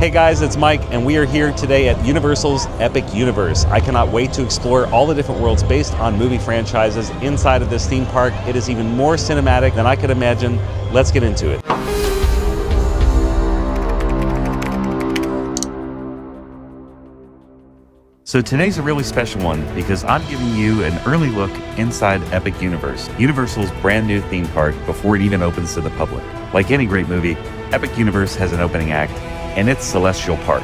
Hey guys, it's Mike, and we are here today at Universal's Epic Universe. I cannot wait to explore all the different worlds based on movie franchises inside of this theme park. It is even more cinematic than I could imagine. Let's get into it. So today's a really special one because I'm giving you an early look inside Epic Universe, Universal's brand new theme park before it even opens to the public. Like any great movie, Epic Universe has an opening act, and it's Celestial Park.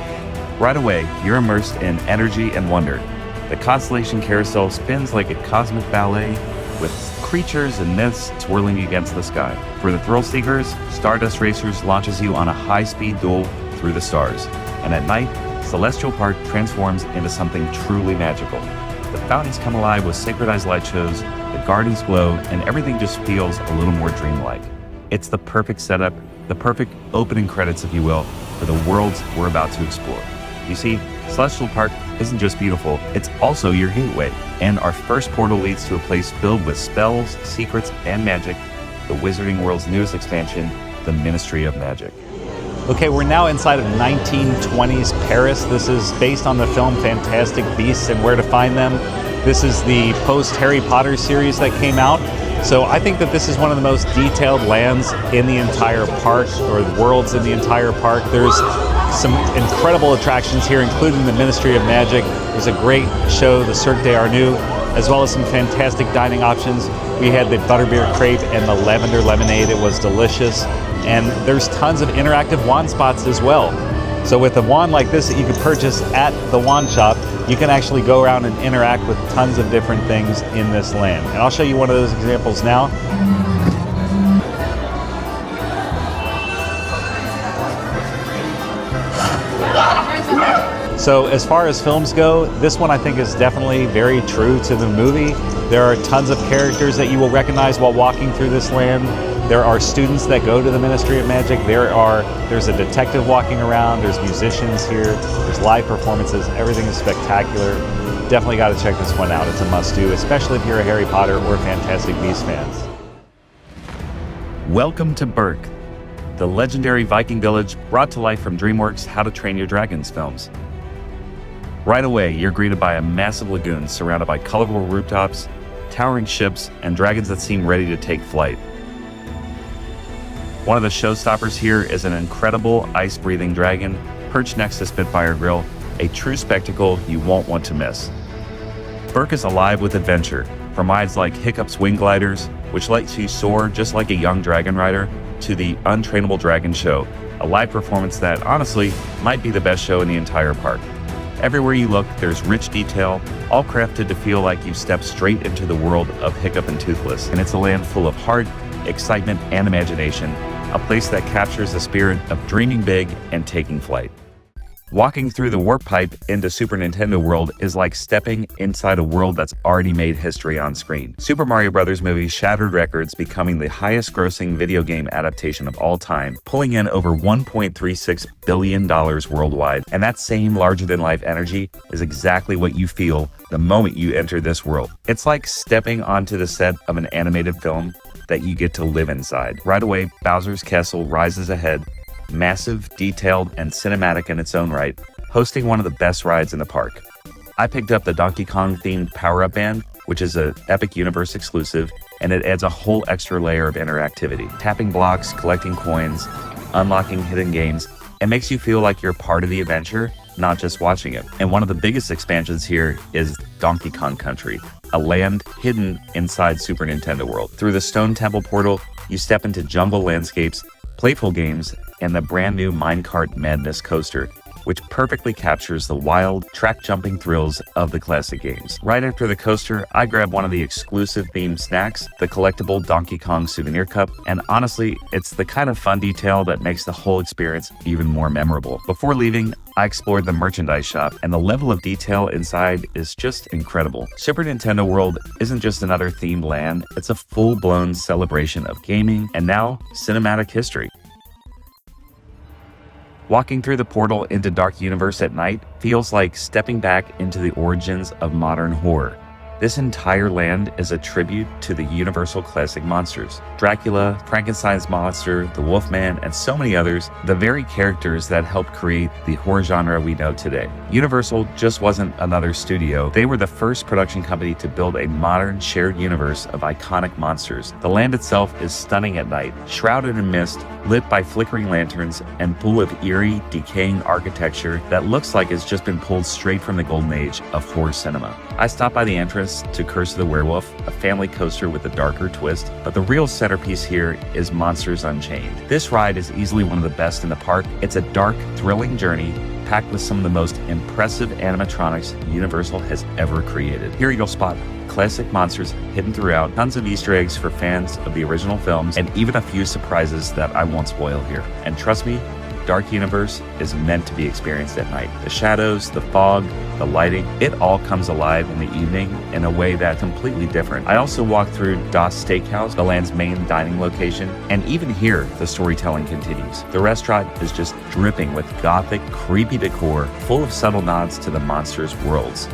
Right away, you're immersed in energy and wonder. The Constellation Carousel spins like a cosmic ballet with creatures and myths twirling against the sky. For the thrill seekers, Stardust Racers launches you on a high-speed duel through the stars. And at night, Celestial Park transforms into something truly magical. The fountains come alive with synchronized light shows, the gardens glow, and everything just feels a little more dreamlike. It's the perfect setup, the perfect opening credits, if you will, for the worlds we're about to explore. You see, Celestial Park isn't just beautiful, it's also your gateway. And our first portal leads to a place filled with spells, secrets, and magic, the Wizarding World's newest expansion, the Ministry of Magic. Okay, we're now inside of 1920s Paris. This is based on the film Fantastic Beasts and Where to Find Them. This is the post-Harry Potter series that came out. So I think that this is one of the most detailed lands in the entire park, or worlds in the entire park. There's some incredible attractions here, including the Ministry of Magic. There's a great show, the Cirque des Arnoux, as well as some fantastic dining options. We had the butterbeer crepe and the lavender lemonade. It was delicious. And there's tons of interactive wand spots as well. So with a wand like this that you could purchase at the wand shop, you can actually go around and interact with tons of different things in this land. And I'll show you one of those examples now. So as far as films go, this one I think is definitely very true to the movie. There are tons of characters that you will recognize while walking through this land. There are students that go to the Ministry of Magic. There's a detective walking around. There's musicians here. There's live performances. Everything is spectacular. Definitely got to check this one out. It's a must-do, especially if you're a Harry Potter or Fantastic Beasts fans. Welcome to Berk, the legendary Viking village brought to life from DreamWorks' How to Train Your Dragons films. Right away, you're greeted by a massive lagoon surrounded by colorful rooftops, towering ships, and dragons that seem ready to take flight. One of the showstoppers here is an incredible ice-breathing dragon perched next to Spitfire Grill, a true spectacle you won't want to miss. Berk is alive with adventure, from rides like Hiccup's Wing Gliders, which lets you soar just like a young dragon rider, to the Untrainable Dragon Show, a live performance that, honestly, might be the best show in the entire park. Everywhere you look, there's rich detail, all crafted to feel like you've stepped straight into the world of Hiccup and Toothless, and it's a land full of heart, excitement, and imagination, a place that captures the spirit of dreaming big and taking flight. Walking through the warp pipe into Super Nintendo World is like stepping inside a world that's already made history on screen. Super Mario Bros. Movie shattered records, becoming the highest-grossing video game adaptation of all time, pulling in over $1.36 billion worldwide. And that same larger-than-life energy is exactly what you feel the moment you enter this world. It's like stepping onto the set of an animated film that you get to live inside. Right away, Bowser's Castle rises ahead, massive, detailed, and cinematic in its own right, hosting one of the best rides in the park. I picked up the Donkey Kong-themed Power-Up Band, which is an Epic Universe exclusive, and it adds a whole extra layer of interactivity. Tapping blocks, collecting coins, unlocking hidden games, it makes you feel like you're part of the adventure, not just watching it. And one of the biggest expansions here is Donkey Kong Country, a land hidden inside Super Nintendo World. Through the Stone Temple portal, you step into jungle landscapes, playful games, and the brand new Minecart Madness coaster, which perfectly captures the wild, track-jumping thrills of the classic games. Right after the coaster, I grabbed one of the exclusive themed snacks, the collectible Donkey Kong souvenir cup, and honestly, it's the kind of fun detail that makes the whole experience even more memorable. Before leaving, I explored the merchandise shop, and the level of detail inside is just incredible. Super Nintendo World isn't just another themed land, it's a full-blown celebration of gaming and now cinematic history. Walking through the portal into Dark Universe at night feels like stepping back into the origins of modern horror. This entire land is a tribute to the Universal classic monsters. Dracula, Frankenstein's monster, the Wolfman, and so many others, the very characters that helped create the horror genre we know today. Universal just wasn't another studio. They were the first production company to build a modern shared universe of iconic monsters. The land itself is stunning at night, shrouded in mist, lit by flickering lanterns, and full of eerie, decaying architecture that looks like it's just been pulled straight from the golden age of horror cinema. I stopped by the entrance to Curse of the Werewolf, a family coaster with a darker twist, but the real centerpiece here is Monsters Unchained. This ride is easily one of the best in the park. It's a dark, thrilling journey packed with some of the most impressive animatronics Universal has ever created. Here you'll spot classic monsters hidden throughout, tons of Easter eggs for fans of the original films, and even a few surprises that I won't spoil here. And trust me, Dark Universe is meant to be experienced at night. The shadows, the fog, the lighting, it all comes alive in the evening in a way that's completely different. I also walked through Das Steakhouse, the land's main dining location, and even here, the storytelling continues. The restaurant is just dripping with gothic, creepy decor, full of subtle nods to the monsters' worlds.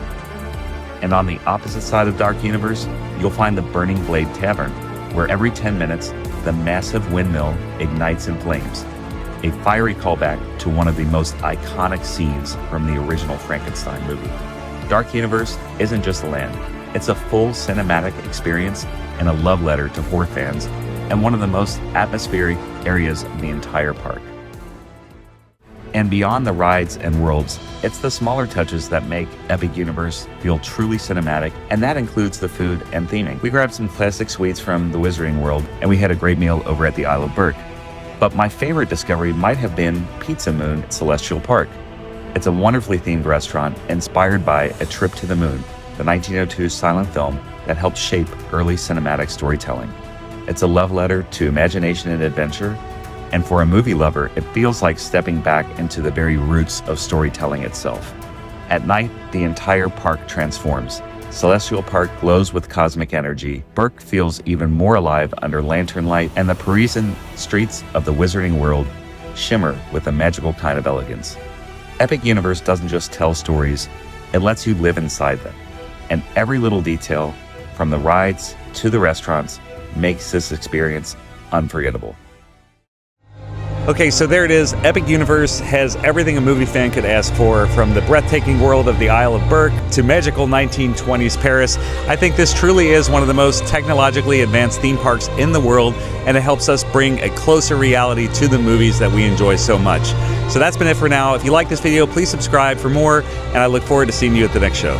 And on the opposite side of Dark Universe, you'll find the Burning Blade Tavern, where every 10 minutes, the massive windmill ignites in flames. A fiery callback to one of the most iconic scenes from the original Frankenstein movie. Dark Universe isn't just a land, it's a full cinematic experience and a love letter to horror fans, and one of the most atmospheric areas of the entire park. And beyond the rides and worlds, it's the smaller touches that make Epic Universe feel truly cinematic, and that includes the food and theming. We grabbed some classic sweets from the Wizarding World, and we had a great meal over at the Isle of Berk. But my favorite discovery might have been Pizza Moon at Celestial Park. It's a wonderfully themed restaurant inspired by A Trip to the Moon, the 1902 silent film that helped shape early cinematic storytelling. It's a love letter to imagination and adventure, and for a movie lover, it feels like stepping back into the very roots of storytelling itself. At night, the entire park transforms. Celestial Park glows with cosmic energy, Berk feels even more alive under lantern light, and the Parisian streets of the Wizarding World shimmer with a magical kind of elegance. Epic Universe doesn't just tell stories, it lets you live inside them. And every little detail, from the rides to the restaurants, makes this experience unforgettable. Okay, so there it is. Epic Universe has everything a movie fan could ask for, from the breathtaking world of the Isle of Berk to magical 1920s Paris. I think this truly is one of the most technologically advanced theme parks in the world, and it helps us bring a closer reality to the movies that we enjoy so much. So that's been it for now. If you like this video, please subscribe for more, and I look forward to seeing you at the next show.